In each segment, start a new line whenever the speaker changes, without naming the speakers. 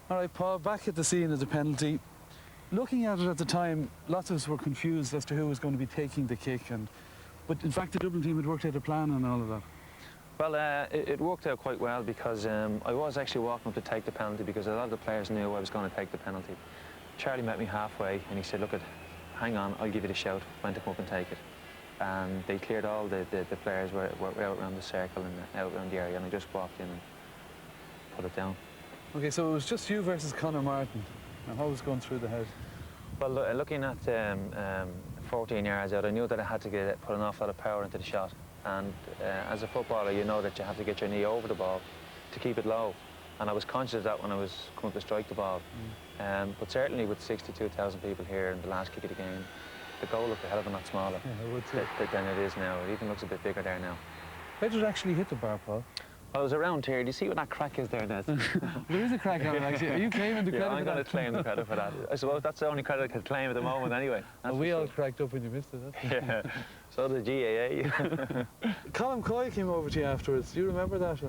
All right, Paul, back at the scene of the penalty. Looking at it at the time, lots of us were confused as to who was going to be taking the kick, but in fact the Dublin team had worked out a plan and all of that.
Well, it worked out quite well because I was actually walking up to take the penalty because a lot of the players knew I was going to take the penalty. Charlie met me halfway and he said, look, hang on, I'll give you the shout when to come up and take it. And they cleared all the players were out around the circle and out around the area, and I just walked in and put it down.
Okay, so it was just you versus Conor Martin. And what was going through the head?
Well, looking at 14 yards out, I knew that I had to put an awful lot of power into the shot. And as a footballer, you know that you have to get your knee over the ball to keep it low. And I was conscious of that when I was coming to strike the ball. But certainly with 62,000 people here in the last kick of the game, the goal looked a hell of a lot smaller than it is now. It even looks a bit bigger there now.
Where did it actually hit the bar, Paul?
Well, I was around here. Do you see what that crack is there, Des?
There is a crack on it, actually. Are you claiming the credit for that?
I'm going to claim the credit for that. I suppose that's the only credit I could claim at the moment anyway.
We all cracked up when you missed it.
Yeah, so did GAA.
Colin Coyle came over to you afterwards. Do you remember that?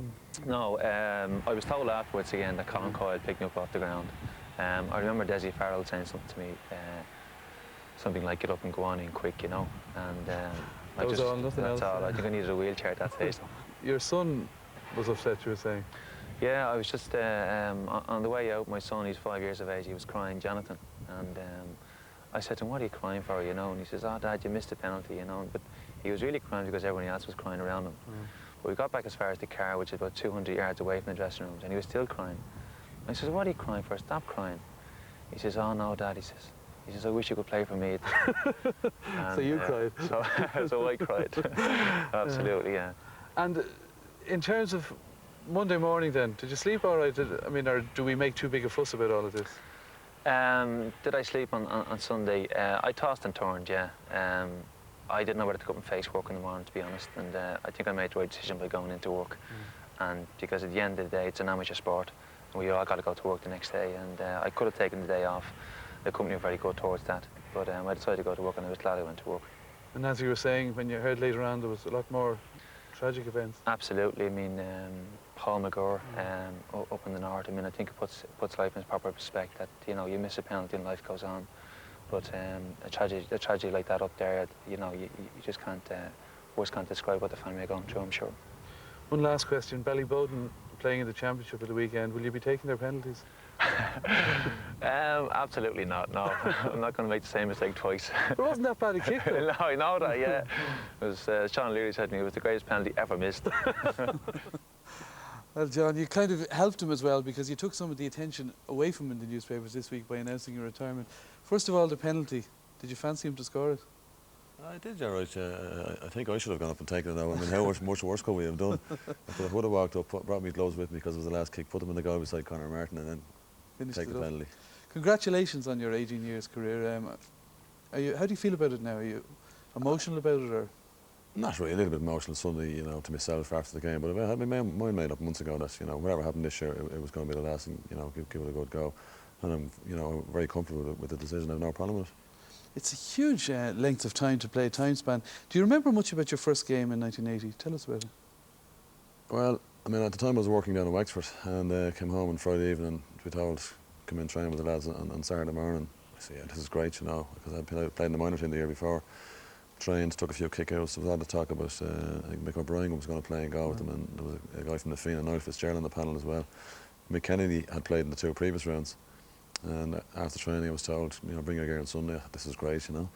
No, I was told afterwards again that Colin Coyle picked me up off the ground. I remember Desi Farrell saying something to me, something like get up and go on in quick, you know. And
that's all.
I think I needed a wheelchair at that stage.
Your son was upset, you were saying?
Yeah, I was just on the way out. My son, he's 5 years of age. He was crying, Jonathan, and I said to him, "What are you crying for?" You know, and he says, "Oh, Dad, you missed the penalty," you know. But he was really crying because everyone else was crying around him. But we got back as far as the car, which is about 200 yards away from the dressing rooms, and he was still crying. I said, "What are you crying for? Stop crying." He says, "Oh no, Dad," he says, "I wish you could play for me." And,
so you cried.
So I cried. Absolutely, yeah.
And in terms of Monday morning then, did you sleep all right? Or do we make too big a fuss about all of this?
Did I sleep on Sunday? I tossed and turned, yeah. I didn't know whether to go up and face work in the morning, to be honest, and I think I made the right decision by going into work. And because at the end of the day, it's an amateur sport, and we all got to go to work the next day, and I could have taken the day off. The company were very good towards that, but I decided to go to work, and I was glad I went to work.
And as you were saying, when you heard later on, there was a lot more tragic events.
Absolutely. I mean, Paul McGurr up in the north. I mean, I think it puts life in its proper perspective. That you miss a penalty and life goes on. But a tragedy like that up there, you just can't. Words can't describe what the family are going through, I'm sure.
One last question: Ballybowden playing in the championship at the weekend. Will you be taking their penalties?
Absolutely not. No, I'm not going to make the same mistake twice.
It wasn't that bad a kick, though.
No, I know that. Yeah, it was. Sean Leary said to me, it was the greatest penalty ever missed.
Well, John, you kind of helped him as well because you took some of the attention away from him in the newspapers this week by announcing your retirement. First of all, the penalty. Did you fancy him to score it?
I did, yeah, right. I think I should have gone up and taken it now. I mean, how much worse could we have done? I would have walked up, brought my gloves with me because it was the last kick, put them in the goal beside Conor Martin, and then
finished
take the penalty.
Congratulations on your 18 years career. How do you feel about it now? Are you emotional about it, or?
Not really, a little bit emotional Sunday, to myself after the game. But I had my mind made up months ago that whatever happened this year, it was going to be the last, and give it a good go. And I'm very comfortable with the decision. I have no problem with it.
It's a huge length of time to play, time span. Do you remember much about your first game in 1980? Tell us about it.
Well, I mean, at the time I was working down in Wexford, and came home on Friday evening and to be told, come in train with the lads on Saturday morning. I said, yeah, this is great, because I played in the minor team the year before. Trained, took a few kick-outs. There was a lot of talk about, I think Mick O'Brien was going to play and go with them, and there was a guy from the Fianna, Niall Fitzgerald on the panel as well. Mick Kennedy had played in the 2 previous rounds. And after training, I was told, bring your gear on Sunday. This is great, And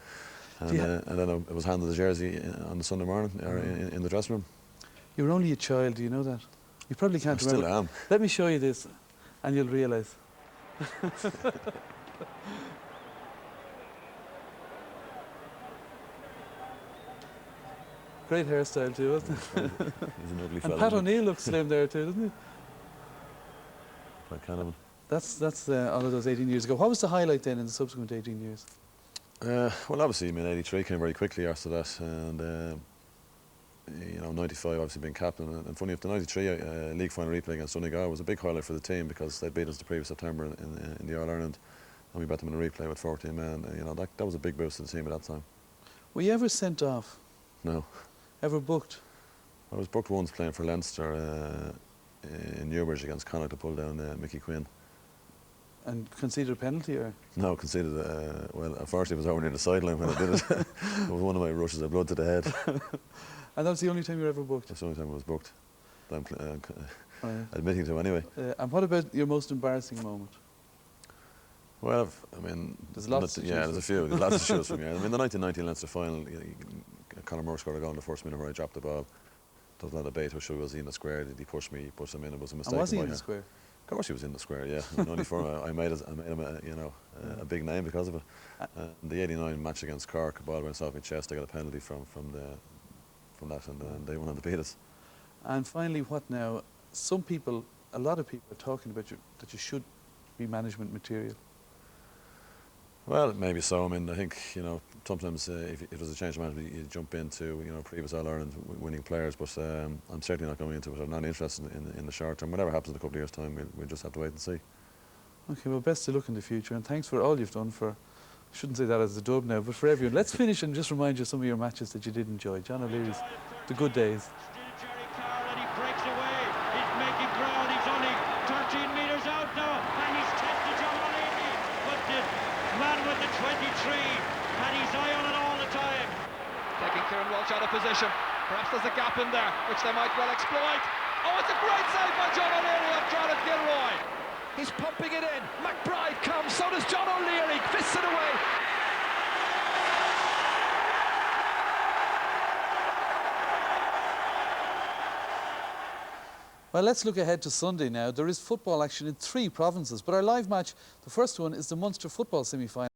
then I was handed the jersey on the Sunday morning in the dressing room.
You were only a child, do you know that? You probably can't remember.
Still am.
Let me show you this, and you'll realise. Great hairstyle too, wasn't it?
He's an ugly
fella. And Pat O'Neill looks slim there too, doesn't he?
Quite cannibal.
That's all of those 18 years ago. What was the highlight then in the subsequent 18 years?
Well, obviously, I mean, 83 came very quickly after that, and 95 obviously being captain. And funny enough, the 93 league final replay against Donegal was a big highlight for the team because they beat us the previous September in the All Ireland, and we bet them in a replay with 14 men. That was a big boost to the team at that time.
Were you ever sent off?
No.
Ever booked?
I was booked once playing for Leinster in Newbridge against Connacht to pull down Mickey Quinn.
And conceded a penalty, or?
No, conceded. Well, unfortunately, it was over near the sideline when I did it. It was one of my rushes of blood to the head.
And that was the only time you were ever booked?
That's the only time I was booked. I'm
Right.
admitting to anyway.
And what about your most embarrassing moment?
Well, I mean,
There's lots to choose
yeah,
from.
there's a few. There's lots to choose from. Yeah, I mean, the 1990 Leinster final, Conor Moore scored a goal in the first minute where I dropped the ball. There was a lot of debate. Was he in the square? Did he push me? He pushed him in. It was a mistake.
And was he
on
in
my
the
hand.
square?
Of course, he was in the square. Yeah, only for I made him a big name because of it. The '89 match against Cork, the ball went off my chest. I got a penalty from that, and they went on to beat us.
And finally, what now? Some people, a lot of people are talking about that you should be management material.
Well, maybe so. I mean, I think, sometimes if it was a change of management, you jump into, previous All-Ireland winning players, but I'm certainly not going into it. I'm not interested in the short term. Whatever happens in a couple of years' time, we'll just have to wait and see.
Okay, well, best of luck in the future, and thanks for all you've done for, I shouldn't say that as a dub now, but for everyone. Let's finish and just remind you of some of your matches that you did enjoy. John O'Leary's, the good days.
With the 23, and he's eye on it all the time. Taking Kieran Walsh out of position. Perhaps there's a gap in there, which they might well exploit. Oh, it's a great save by John O'Leary off Jarlath Gilroy. He's pumping it in. McBride comes, so does John O'Leary. Fists it away.
Well, let's look ahead to Sunday now. There is football action in 3 provinces, but our live match, the first one, is the Munster football semi-final.